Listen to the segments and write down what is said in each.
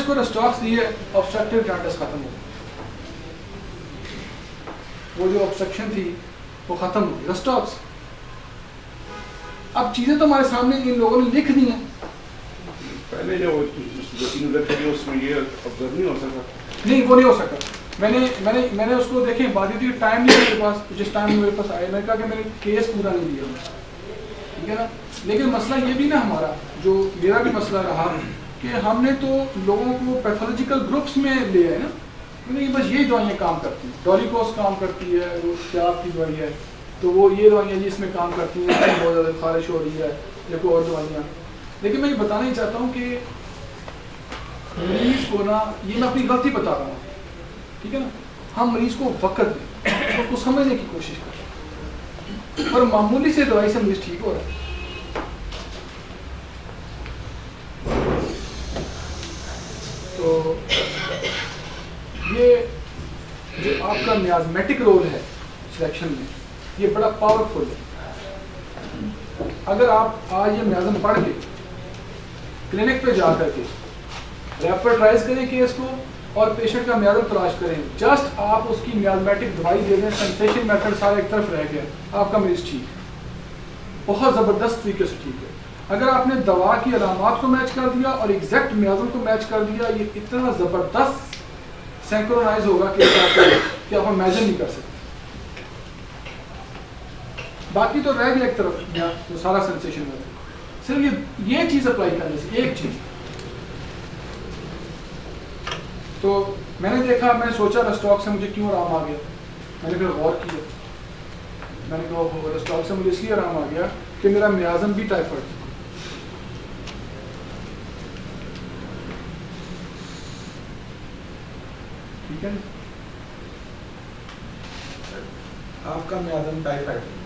اس کو رسٹاکس دی ہے, obstructive dermatitis ختم ہو گئی, وہ جو obstruction تھی وہ ختم ہو گئی, رسٹاکس. اب چیزیں تو ہمارے سامنے ان لوگوں نے لکھ دی ہیں. پہلے جو اس میں یہ آبزرو نہیں ہو سکتا, نہیں وہ نہیں ہو سکتا. میں نے اس کو دیکھیں بات یہ تھی, ٹائم نہیں میرے پاس, جس ٹائم میرے پاس آئے میں نے کہا کہ میں نے کیس پورا نہیں دیا, ٹھیک ہے نا. لیکن مسئلہ یہ بھی نا ہمارا, جو میرا بھی مسئلہ رہا کہ ہم نے تو لوگوں کو پیتھولوجیکل گروپس میں لے آئے نا, بس یہی دوائیاں کام کرتی ہیں, ڈولیکوس کام کرتی ہے, وہ پیاز کی دوائی ہے, تو وہ یہ دوائیاں جی اس میں کام کرتی ہیں, بہت زیادہ خارش ہو رہی ہے, یا کوئی اور دوائیاں. لیکن میں یہ بتانا ہی چاہتا ہوں کہ مریض کو نا, یہ میں اپنی غلطی بتا رہا ہوں, ٹھیک ہے نا, ہم مریض کو وقت دیں, اس کو سمجھنے کی کوشش کریں, اور معمولی سے دوائی سے مریض ٹھیک ہو رہا ہے. تو یہ جو آپ کا میازمیٹک رول ہے سلیکشن میں, یہ بڑا پاورفل ہے. اگر آپ آج یہ میازم پڑھ کے کلینک پہ جا کر کے ریپرٹائز کریں کیس کو اور پیشنٹ کا میازم تلاش کریں, جسٹ آپ اس کی میازمیٹک دوائی دے دیں, سنسیشن میتھڈ سارے ایک طرف رہ گیا, آپ کا مریض ٹھیک, بہت زبردست طریقے سے ٹھیک ہے. اگر آپ نے دوا کی علامات کو میچ کر دیا اور ایگزیکٹ میازم کو میچ کر دیا, یہ اتنا زبردست سینکرونائز ہوگا کہ آپ امیجن نہیں کر سکتے. باقی تو رہ گیا ایک طرف وہ سارا سینسیشن میں, صرف یہ چیز اپلائی کرنے سے, ایک چیز. تو میں نے دیکھا, میں نے سوچا رسٹاک سے مجھے کیوں آرام آ گیا, میں نے پھر غور کیا, میں نے کہا رسٹاک سے مجھے اس لیے آرام آ گیا کہ میرا میازم بھی ٹائیفائڈ تھا. ٹھیک ہے, آپ کا میازم ٹائیفائڈ ہے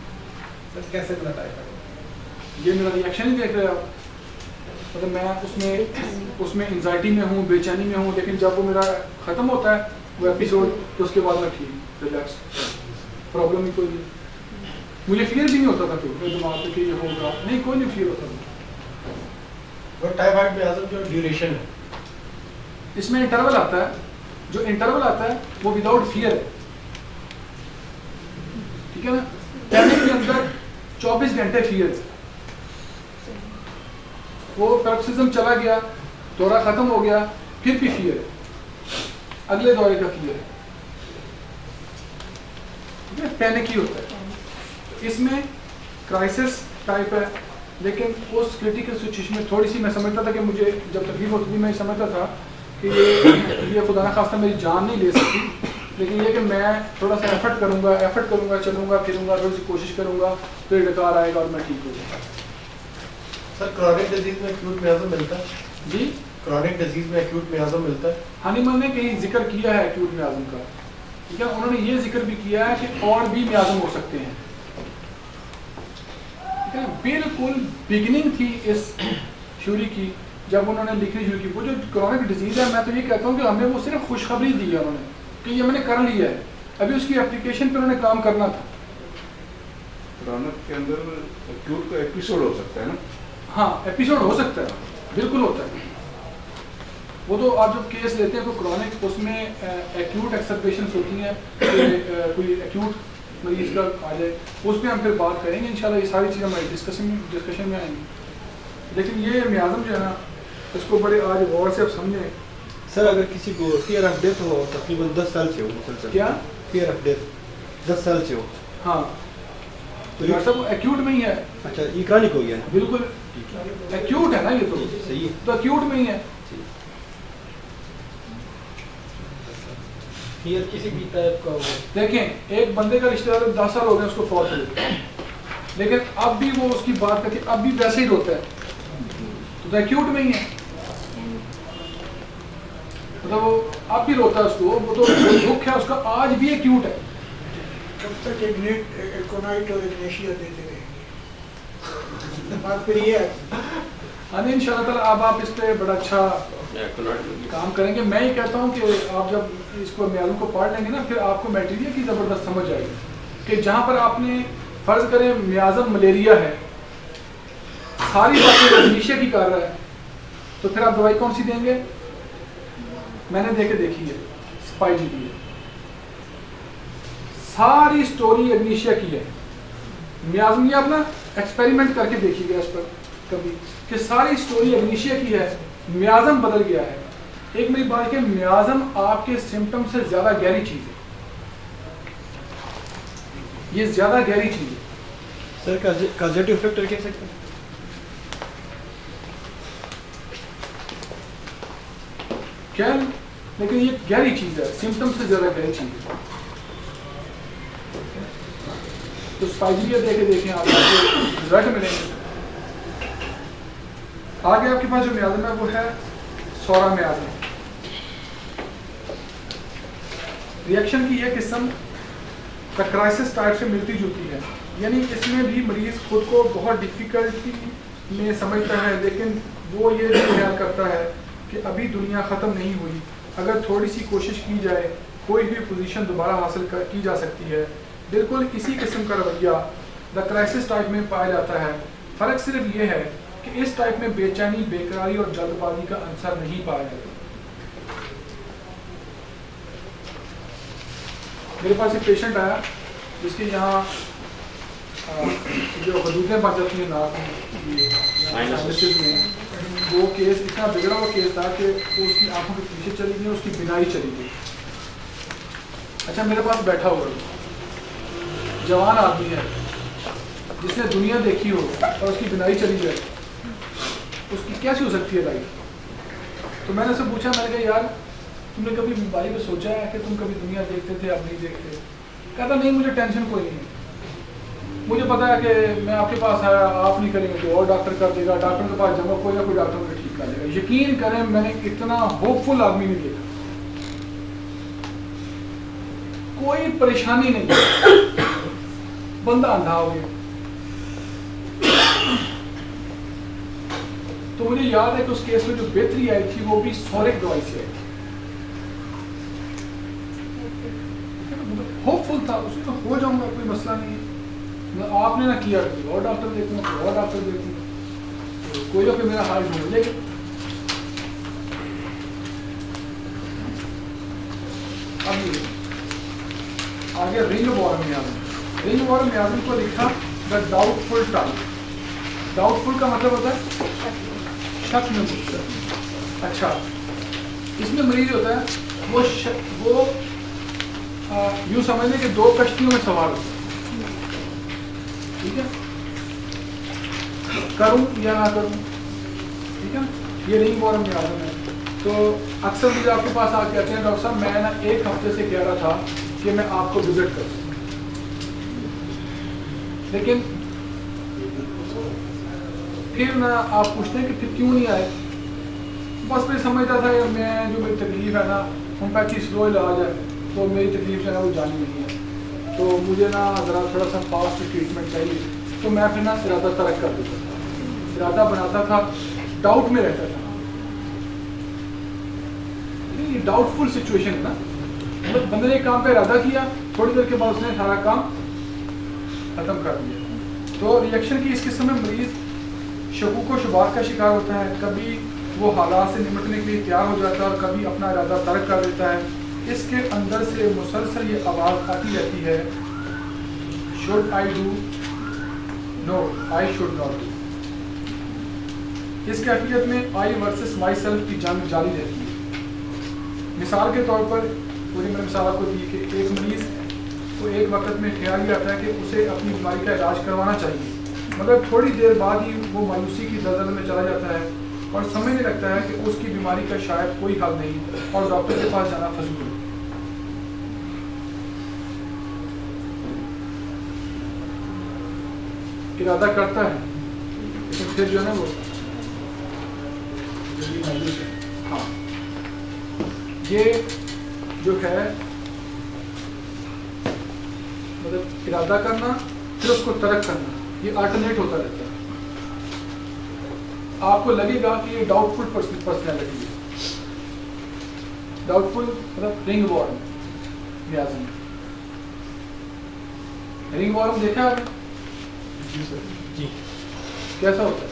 سر, کیسے بنا ٹائیفائڈ؟ یہ میرا ریئیکشن ہی دیکھ رہے آپ, مطلب میں اس میں انزائٹی میں ہوں, بے چینی میں ہوں, لیکن جب وہ میرا ختم ہوتا ہے وہ ایپیسوڈ, تو اس کے بعد میں ٹھیک, ریلیکس, پرابلم ہی کوئی نہیں. مجھے فیئر بھی نہیں ہوتا تھا کوئی دماغ پہ کہ یہ ہوگا, نہیں کوئی نہیں فیئر ہوتا تھا. وہ ٹائیفائڈ میازم جو ڈیوریشن ہے, اس میں انٹرول آتا ہے, جو انٹرول آتا ہے وہ وداؤٹ فیئر ہے, ٹھیک ہے نا. پینک کے اندر 24 گھنٹے فیئر, وہ پیروکسزم چلا گیا, دورہ ختم ہو گیا, پھر بھی فیئر ہے, اگلے دورے کا فیئر ہے, ٹھیک ہے, پینک ہی ہوتا ہے. اس میں کرائسس ٹائپ ہے, لیکن اس کریٹیکل سچویشن میں تھوڑی سی میں سمجھتا تھا کہ مجھے جب تکلیف ہوتی تھی میں سمجھتا تھا کہ یہ خدا نخواستہ میری جان نہیں لے سکتی, لیکن یہ کہ میں تھوڑا سا ایفرٹ کروں گا, چلوں گا پھروں گا, تھوڑی سی کوشش کروں گا, پھر ڈکار آئے گا اور میں ٹھیک ہو جاؤں گا. سر کرونک ڈیزیز میں ایکیوٹ میازم ملتا ہے؟ جی, کرونک ڈیزیز میں ایکیوٹ میازم ملتا ہے. ہانیمن نے کہیں ذکر کیا ہے ایکیوٹ میازم کا, ٹھیک ہے, انہوں نے یہ ذکر بھی کیا ہے کہ اور بھی میازم ہو سکتے ہیں, ٹھیک ہے. بالکل بگننگ تھی اس تھیوری کی جب انہوں نے لکھنی شروع کی. وہ جو کرونک ڈیزیز ہے, میں تو یہ کہتا ہوں کہ ہمیں وہ صرف خوشخبری دی ہے انہوں نے کہ یہ میں نے کر لیا ہے, ابھی اس کی اپلیکیشن پہ انہوں نے کام کرنا تھا. کرونک کے اندر ایکیوٹ کا ایپیسوڈ ہو سکتا ہے نا؟ ہاں ایپیسوڈ ہو سکتا ہے, بالکل ہوتا ہے. وہ تو آپ جب کیس لیتے ہیں تو کرونک, اس میں ایکیوٹ ایکسربیشنس ہوتی ہیں, کوئی ایکیوٹ مریض کا آ جائے, اس پہ ہم پھر بات کریں گے انشاءاللہ. یہ ساری چیزیں ہماری ڈسکشن میں آئیں گی. لیکن یہ میازم جو ہے نا, اس کو بڑے آج غور سے آپ سمجھیں. سر اگر کسی کو فیئر آف ڈیتھ ہو, تقریباً 10 سال سے ہو, مسلسل کیا فیئر آف ڈیتھ 10 سال سے ہو, ہاں, تو ڈاکٹر صاحب وہ ایکیوٹ میں ہی ہے. اچھا یہ کرانک ہو گیا نا؟ بالکل ایکیوٹ ہے نا, یہ تو صحیح ہے, تو ایکیوٹ میں ہی ہے. فیئر کسی بھی ٹائپ کا ہو. دیکھیں ایک بندے کا رشتہ دار 10 سال ہو گئے اس کو فوت ہوئے, لیکن اب بھی وہ اس کی بات کر کے اب بھی ویسے ہی روتا ہے, تو ایکیوٹ میں ہی ہے. مطلب وہ اب بھی روتا ہے اس کو, وہ تو دکھ ہے اس کا آج بھی ایکیوٹ ہے. کب تک ایکونائٹ اور ایگنیشیا دیتے رہیں گے, بات پھر یہ ہے. ہاں ان شاء اللہ تعالیٰ اب آپ اس پہ بڑا اچھا کام کریں گے. میں یہ کہتا ہوں کہ آپ جب اس کو میازم کو پڑھ لیں گے نا, پھر آپ کو میٹیریل کی زبردست سمجھ آئے گی کہ جہاں پر آپ نے فرض کریں میازم ملیریا ہے, ساری باتیں ایگنیشیا کی کر رہا ہے, تو پھر آپ دوائی کون سی دیں گے؟ میں نے دیکھی ہے اسپائجی کی ہے, ساری سٹوری اگنیشیا کی ہے. میازم یہ اپنا ایکسپیریمنٹ کر کے دیکھیے گا اس پر کبھی کہ ساری سٹوری اگنیشیا کی ہے, میازم بدل گیا ہے. ایک میری بات کہ میازم آپ کے سمٹم سے زیادہ گہری چیز ہے, یہ زیادہ گہری چیز ہے. سر کازیٹیو فیکٹر کہہ سکتے ہیں؟ کیا, لیکن یہ گہری چیز ہے, سمٹم سے زیادہ گہری چیز ہے. تو اسپائجیبیا دے کے دیکھیں آپ کو رزلٹ ملیں گے. آگے آپ کے پاس جو میازم ہے وہ ہے سورا میازم. ریئیکشن کی یہ قسم کرائسس ٹائپ سے ملتی جلتی ہے, یعنی اس میں بھی مریض خود کو بہت ڈیفیکلٹی میں سمجھتا ہے, لیکن وہ یہ بھی خیال کرتا ہے کہ ابھی دنیا ختم نہیں ہوئی, اگر تھوڑی سی کوشش کی جائے کوئی بھی پوزیشن دوبارہ حاصل کی جا سکتی ہے. بالکل اسی قسم کا رویہ دا کرائسس ٹائپ میں پایا جاتا ہے. فرق صرف یہ ہے کہ اس ٹائپ میں بے چینی, بے قراری اور جلد بازی کا عنصر نہیں پایا جاتا. میرے پاس ایک پیشنٹ آیا جس کے یہاں جو حدودیں بن جاتی ہیں ناک میں, وہ کیس اتنا بگڑا ہوا کیس تھا کہ وہ اس کی آنکھوں کے پیچھے چلی گئی, اس کی بینائی چلی گئی. اچھا میرے پاس بیٹھا ہوا جوان آدمی ہے جس نے دنیا دیکھی ہو اور اس کی بینائی چلی جائے, اس کی کیسی ہو سکتی ہے لائف؟ تو میں نے اسے پوچھا, میں نے کہا یار تم نے کبھی باری پہ سوچا ہے کہ تم کبھی دنیا دیکھتے تھے اب نہیں دیکھتے؟ کہتا نہیں مجھے ٹینشن کوئی نہیں ہے, مجھے پتا ہے کہ میں آپ کے پاس آیا, آپ نہیں کریں گے تو اور ڈاکٹر کر دے گا, ڈاکٹر کے پاس جاؤں گا کوئی نہ کوئی ڈاکٹر مجھے ٹھیک کر دے گا. یقین کریں میں نے اتنا ہوپ فل آدمی نہیں دیکھا, کوئی پریشانی نہیں, بندہ اندھا ہو گیا. تو مجھے یاد ہے کہ اس کیس میں جو بہتری آئی تھی وہ بھی سورک دوائی سے آئی تھی. ہوپ فل تھا, اس میں ہو جاؤں گا, کوئی مسئلہ نہیں ہے. آپ نے نہ کیا کہ اور ڈاکٹر دیکھوں گا, اور ڈاکٹر دیکھوں گا, کوئی نہ کوئی میرا حال ڈھونڈ لے گا. اب یہ آگے رنگ وارم میازم. رنگ وارم میازم کو لکھا دا ڈاؤٹ فل ٹائپ. ڈاؤٹ فل کا مطلب ہوتا ہے شک میں مبتلا. اچھا اس میں مریض ہوتا ہے وہ یوں سمجھ لیں کہ دو کشتیوں میں سوار ہوتا ہے, ٹھیک ہے, کروں یا نہ کروں, ٹھیک ہے. یہ رنگ وارم میازم ہے. تو اکثر مجھے آپ کے پاس آ کے کہتے ہیں ڈاکٹر صاحب میں نا ایک ہفتے سے کہہ رہا تھا کہ میں آپ کو وزٹ کروں, لیکن پھر نا آپ پوچھتے ہیں کہ پھر کیوں نہیں آئے؟ بس میں سمجھتا تھا کہ میں جو میری تکلیف ہے نا ہومیوپیتھی سلو علاج ہے, تو میری تکلیف جو ہے وہ جانی نہیں ہے, تو مجھے نا ذرا تھوڑا سا فاسٹ ٹریٹمنٹ چاہیے. تو میں پھر نا ارادہ ترک کر دیتا تھا, ارادہ بناتا تھا, ڈاؤٹ میں رہتا تھا. یہ ڈاؤٹ فل سچویشن ہے نا, مطلب بندے نے ایک کام پہ ارادہ کیا, تھوڑی دیر کے بعد اس نے سارا کام ختم کر دیا. تو ریئیکشن کی اس قسم میں مریض شکوک و شبہات کا شکار ہوتا ہے, کبھی وہ حالات سے نمٹنے کے لیے تیار ہو جاتا ہے اور کبھی اپنا ارادہ ترک کر دیتا ہے. اس کے اندر سے مسلسل یہ آواز آتی رہتی ہے, should I do? No, I should not do. اس کیفیت میں I versus myself کی جنگ جاری رہتی ہے. مثال کے طور پر وہ میں نے مثال آپ کو دی کہ ایک مریض کو ایک وقت میں خیال یہ آتا ہے کہ اسے اپنی بیماری کا علاج کروانا چاہیے, مگر تھوڑی دیر بعد ہی وہ مایوسی کی دلدل میں چلا جاتا ہے اور سمجھنے لگتا ہے کہ اس کی بیماری کا شاید کوئی حل نہیں اور ڈاکٹر کے پاس جانا فضول ہے. ارادہ کرتا ہے لیکن پھر جو ہے نا وہ جلدی مایوس ہے. ہاں یہ جو ہے مطلب ارادہ کرنا پھر اس کو ترک کرنا, یہ آلٹرنیٹ ہوتا رہتا ہے. آپ کو لگے گا کہ یہ ڈاؤٹ فل پرسنالٹی ہے. ڈاؤٹ فل مطلب رنگ وارم میازم. رنگ وارم دیکھا آپ نے؟ جی کیسا ہوتا ہے؟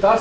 10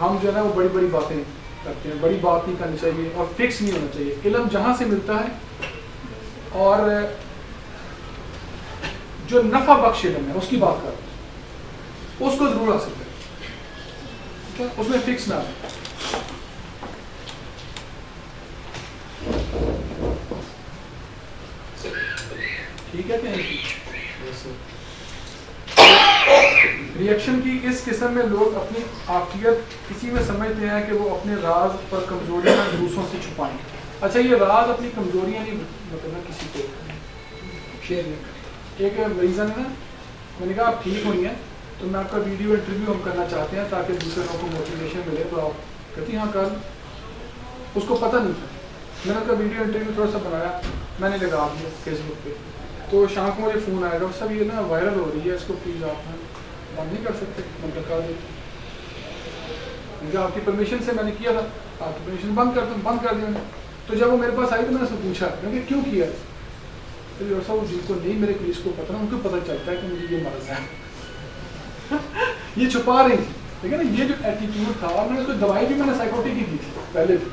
ہم جو ہے نا وہ بڑی بڑی باتیں کرتے ہیں, بڑی بات نہیں کرنی چاہیے اور فکس نہیں ہونا چاہیے. علم جہاں سے ملتا ہے اور جو نفع بخش علم ہے اس کی بات کرتے ہیں, اس کو ضرور حاصل کریں, اس میں فکس نہ ہو. ٹھیک ہے کہ ریئیکشن کی اس قسم میں لوگ اپنی عافیت اسی میں سمجھتے ہیں کہ وہ اپنے راز پر کمزوریاں دوسروں سے چھپائیں. اچھا یہ راز اپنی کمزوریاں نہیں مطلب کسی کو شیئر نہیں کریں. ایک مریضہ نے نا, میں نے کہا آپ ٹھیک ہوئی ہیں تو میں آپ کا ویڈیو انٹرویو ہم کرنا چاہتے ہیں تاکہ دوسرے لوگوں کو موٹیویشن ملے. تو آپ کہتی ہاں کر. اس کو پتہ نہیں تھا. میں نے اس کا ویڈیو انٹرویو تھوڑا سا بنایا, میں نے لگا دیا فیس بک پہ. تو شام کو مجھے فون آیا ڈاکٹر صاحب یہ نا وائرل ہو رہی ہے, اس کو پلیز آپ بند نہیں کر سکتے. میں نے کہا دیتے آپ کی پرمیشن سے میں نے کیا تھا, آپ کی پرمیشن بند کر دیا. تو جب وہ میرے پاس آئی تو میں نے اس کو پوچھا میں نے کیوں کیا. تو ڈاکٹر صاحب جن کو نہیں میرے پولیس کو پتہ نا ان کو پتہ چلتا ہے کہ مجھے یہ مرض ہے. یہ چھپا رہی تھی. ٹھیک ہے نا, یہ جو ایٹیٹیوڈ تھا. اور میں نے اس کو دوائی بھی میں نے سائیکوٹی کی دی تھی پہلے بھی.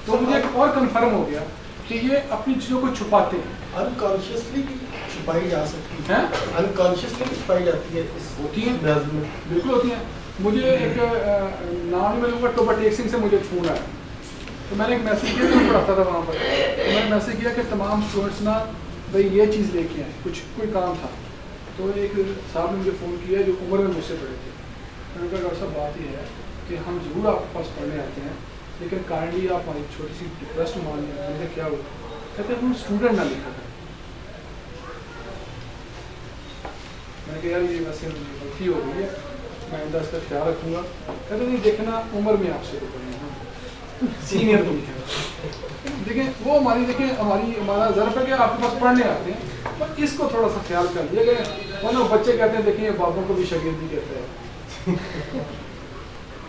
تو مجھے ایک اور کنفرم ہو گیا کہ یہ اپنی چیزوں کو چھپاتے ہیں. انکانشیسلی چھپائی جا سکتی ہے, ہیں انکانشیسلی چھپائی جاتی ہے. ہوتی ہیں, بالکل ہوتی ہیں. مجھے ایک نام نہیں ملوں گا, ٹوبا ٹیک سنگھ سے مجھے فون آیا. تو میں نے ایک میسیج کیا, میں پڑھاتا تھا وہاں پر. تو میں نے میسیج کیا کہ تمام اسٹوڈنٹس نا بھائی یہ چیز لے کے آئیں, کوئی کام تھا. تو ایک صاحب نے مجھے فون کیا جو عمر میں مجھ سے بڑے تھے. میں نے کہا ڈاکٹر صاحب بات یہ ہے کہ ہم ضرور آپ کے پاس پڑھنے آتے ہیں لیکن کائنڈلی آپ ہماری چھوٹی سی ریکویسٹ مان لیں. میں نے کیا ہوا؟ کہتے ہیں ہم اسٹوڈنٹ نہ لکھا تھا. میں نے کہا یار یہ ویسے غلطی ہو گئی ہے, میں آئندہ اس کا خیال رکھوں گا. کہتے نہیں دیکھنا عمر میں آپ سے تو بڑے ہیں, سینئر تو نہیں. دیکھیں وہ ہمارا ضرف ہے کہ آپ کے پاس پڑھنے آتے ہیں, پر اس کو تھوڑا سا خیال کر لیا کہ ورنہ بچے کہتے ہیں دیکھیں بابوں کو بھی شاگردی کہتے ہیں.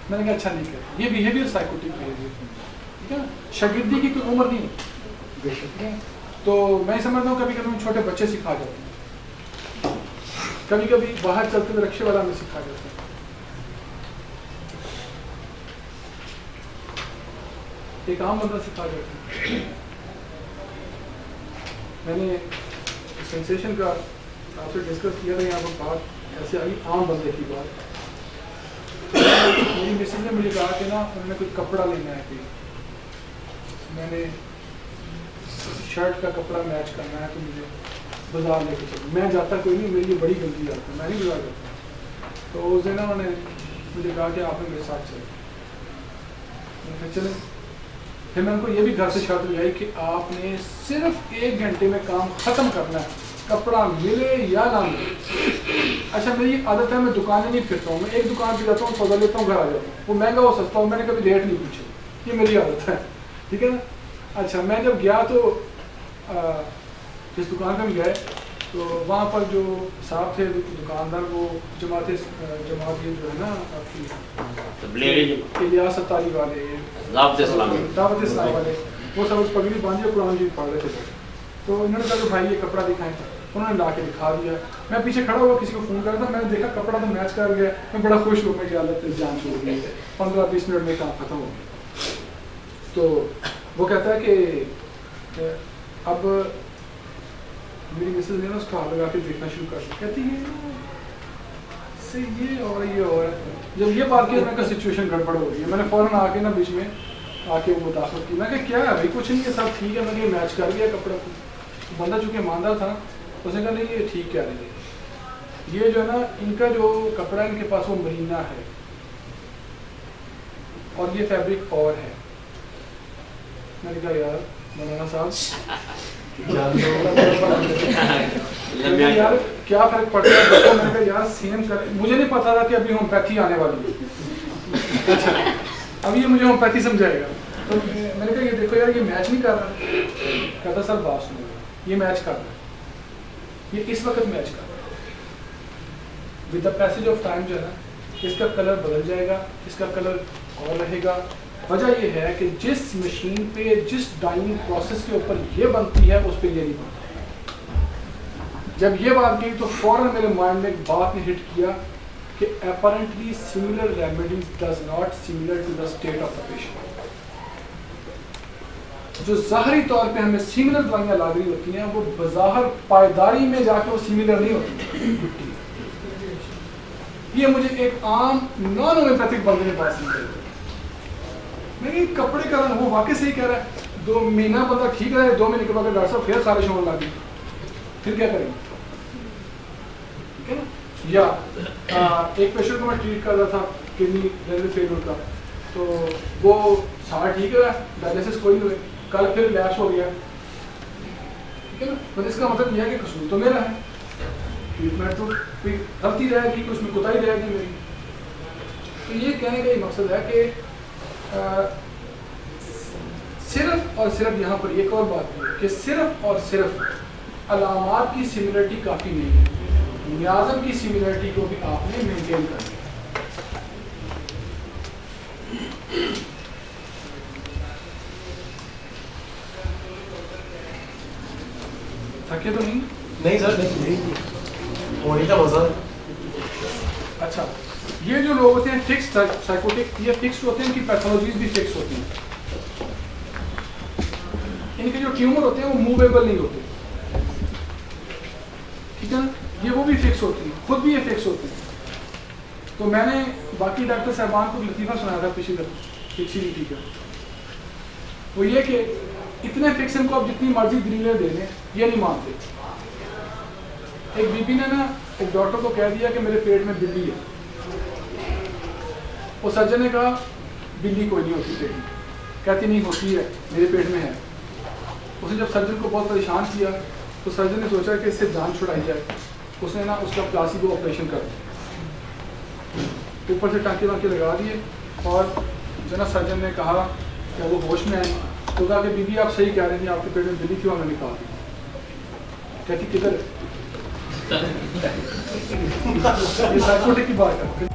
میں نے کہا اچھا نہیں کہتے, یہ بیہیویئر سائیکوٹک بیہیویئر. ٹھیک ہے نا, شاگردی کی کوئی عمر نہیں ہے. تو میں سمجھتا ہوں کبھی کبھی ہم چھوٹے بچے سکھا جاتے ہیں, کبھی کبھی باہر چلتے ہوئے رکشے والا میں سکھا جاتا ہے. ایک عام بندہ سکھا جاتا ہے. میں نے سینسیشن کا آپ سے ڈسکس کیا تھا یہاں پر بات, ایسے آئی عام بندے کی بات. میری مسز نے مجھے کہا کہ نا انہوں نے کوئی کپڑا لینا ہے, کوئی میں نے شرٹ کا کپڑا میچ کرنا ہے تو مجھے بازار لے کے چلو. میں جاتا کوئی نہیں, میری یہ بڑی غلطی جاتا ہے, میں نہیں بازار جاتا. تو اس دن انہوں نے مجھے کہا کہ آپ نے میرے ساتھ چلے. میں کہا چلے. پھر میں ان کو یہ بھی گھر سے شرط لگائی کہ آپ نے صرف 1 گھنٹے میں کام ختم کرنا ہے, کپڑا ملے یا نہ ملے. اچھا میری عادت ہے میں دکانیں نہیں پھرتا ہوں, میں ایک دکان پہ جاتا ہوں, سودا لیتا ہوں, گھر آ جاتا ہوں. وہ مہنگا ہو سستا ہوں, میں نے کبھی ریٹ نہیں پوچھا, یہ میری عادت ہے. ٹھیک ہے نا. اچھا میں جب گیا تو جس دکان پہ بھی گئے تو وہاں پر جو صاحب تھے دکاندار, وہ جماعت یہ جو ہے نا آپ کی الیاس اتاری والے, دعوت اسلام والے, وہ سب اس پگڑی باندھی اور قرآن شریف پڑھ رہے تھے. تو انہوں نے کہا کہ بھائی یہ کپڑا دکھائیں. انہوں نے لا کے دکھا دیا. میں پیچھے کھڑا ہوا کسی کو فون کر رہا تھا, میں نے دیکھا کپڑا تو میچ کر گیا. میں بڑا خوش ہو گیا کہ اللہ جان چھوڑ گئی, 15-20 منٹ میں کام ختم ہو گیا. تو وہ کہتا ہے کہ اب میری مسز نے نا اس کو ہاتھ لگا کے دیکھنا شروع کر دیا. کہتی ہے یہ اور یہ اور جب یہ بات کی میں کہا سچویشن گڑبڑ ہو رہی ہے. میں نے فوراً آ کے نا بیچ میں آ کے وہ مداخلت کی. میں کہا کیا ہے بھائی, کچھ نہیں ہے سب ٹھیک ہے. میں نے یہ میچ کر گیا کپڑا. بندہ چونکہ ایماندار تھا, اس نے کہا نہیں یہ ٹھیک کہہ رہی ہے, یہ جو ہے نا ان کا جو کپڑا ان کے پاس وہ مرینا ہے اور یہ فیبرک اور ہے. میں نے کہا یار مولانا صاحب یار کیا فرق پڑتا ہے. میں نے کہا یار سیم کر, مجھے نہیں پتا تھا کہ ابھی ہومیوپیتھی آنے والی ہے. اچھا اب یہ مجھے ہومیوپیتھی سمجھائے گا. تو میں نے کہا یہ دیکھو یار یہ میچ نہیں کر رہا. کہتا سر بات سنو, یہ میچ کر رہا ہے, یہ اس وقت میچ کر رہا ہے. With the passage of time جو ہے نا اس کا کلر بدل جائے گا, اس کا کلر اور رہے گا. وجہ یہ ہے کہ جس مشین پہ جس ڈائنگ پروسیس کے اوپر یہ بنتی ہے اس پہ یہ نہیں بنتی. جب یہ بات کی تو فوراً میرے مائنڈ میں ایک بات نے ہٹ کیا کہ apparently similar remedies does not similar to the state of the patient. جو ظاہری طور پہ ہمیں سملر دوائیاں لا رہی ہوتی ہیں وہ بظاہر پائیداری میں جا کے وہ سملر نہیں ہوتی. یہ مجھے ایک عام نان ہومیوپیتھک بندے نے بات سمجھ گئی. میں کہ کپڑے کا رنگ وہ واقعی صحیح کہہ رہا ہے. 2 مہینہ بندہ ٹھیک رہے 2 مہینے کے بعد ڈاکٹر صاحب پھر خارش ہونے لگی پھر کیا کریں گے؟ ٹھیک ہے نا. یا ایک پیشنٹ کو میں ٹریٹ کر رہا تھا کڈنی رینل فیلور کا, تو وہ سارا ٹھیک ہے ڈائلسس کوئی نہیں ہوئے, کل پھر لیپس ہو گیا. ٹھیک ہے نا. تو اس کا مطلب یہ ہے کہ قصور تو میرا ہے, ٹریٹمنٹ تو کوئی غلطی رہے گی, اس میں کوتاہی رہے گی میری. تو یہ کہنے کا یہ مقصد ہے کہ صرف اور صرف یہاں پر ایک اور بات ہے کہ صرف اور صرف علامات کی سملرٹی کافی نہیں ہے, نیازم کی سملرٹی کو بھی آپ نے مینٹین کرنا ہے. تھکے تو نہیں سر نہیں ہونے کا مزہ. اچھا, یہ جو لوگ ہوتے ہیں فکس سائیکوٹک, یہ فکس ہوتے ہیں, ان کی پیتھولوجیز بھی فکس ہوتی ہیں. ان کے جو ٹیومر ہوتے ہیں وہ موویبل نہیں ہوتے. ٹھیک ہے نا. یہ وہ بھی فکس ہوتی ہیں, خود بھی یہ فکس ہوتی ہیں. تو میں نے باقی ڈاکٹر صاحبان کو لطیفہ سنایا تھا پچھلی دفعہ فکسیلیٹی کا. وہ یہ کہ اتنے فکس ان کو آپ جتنی مرضی دلیلیں دے دیں یہ نہیں مانتے. ایک بی پی نے نا ایک ڈاکٹر کو کہہ دیا کہ میرے پیٹ میں بلی ہے. وہ سرجن نے کہا بلی کوئی نہیں ہوتی پیٹ میں. کہتی نہیں ہوتی ہے, میرے پیٹ میں ہے. اس نے جب سرجن کو بہت پریشان کیا تو سرجن نے سوچا کہ اس سے جان چھڑائی جائے. اس نے نا اس کا پلاسیبو آپریشن کر دیا, اوپر سے ٹانکے وانکے لگا دیے, اور جو نا سرجن نے کہا کہ وہ ہوش میں آئے تو کہا کہ بی بی آپ صحیح کہہ رہے ہیں, آپ کے پیٹ میں بلی کیوں, ہمیں نکال دی. کہتی کدھر ہے؟ یہ سائیکوٹک کی بات ہے.